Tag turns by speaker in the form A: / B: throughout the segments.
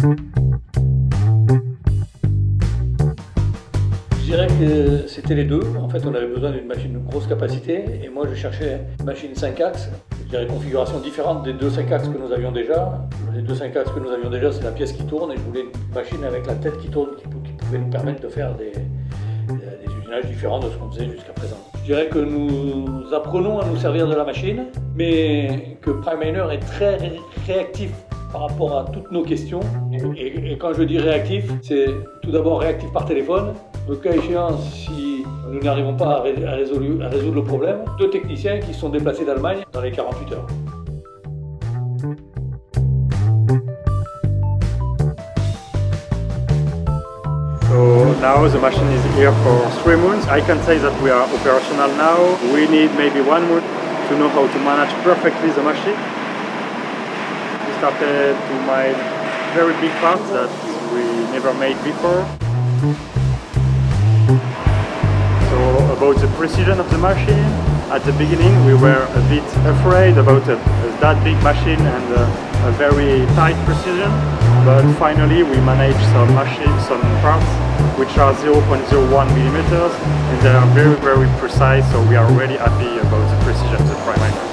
A: Je dirais que c'était les deux. En fait, on avait besoin d'une machine de grosse capacité et moi je cherchais une machine 5 axes. Je dirais configuration différente des deux 5 axes que nous avions déjà. Les deux 5 axes que nous avions déjà, c'est la pièce qui tourne et je voulais une machine avec la tête qui tourne qui pouvait nous permettre de faire des usinages différents de ce qu'on faisait jusqu'à présent. Je dirais que nous apprenons à nous servir de la machine, mais que PRIMINER est très réactif par rapport à toutes nos questions. Et quand je dis réactif, c'est tout d'abord réactif par téléphone. Le cas échéant, si nous n'arrivons pas à résoudre le problème, deux techniciens qui sont déplacés d'Allemagne dans les 48 heures.
B: So now the machine is here for 3 months. I can say that we are operational now. We need maybe 1 month to know how to manage perfectly the machine. We started to make very big parts that we never made before. So about the precision of the machine, at the beginning we were a bit afraid about that big machine and a very tight precision, but finally we managed some parts which are 0.01 millimeters and they are very, very precise, so we are really happy about the precision of the PRIMINER.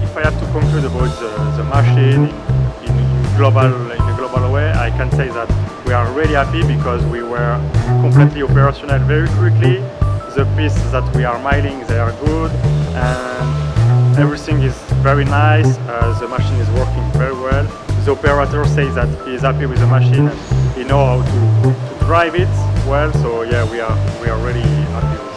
B: If I have to conclude about the machine in a global way, I can say that we are really happy because we were completely operational very quickly. The pieces that we are milling, they are good and everything is very nice. The machine is working very well. The operator says that he is happy with the machine and he knows how to drive it well, so yeah, we are really happy with it.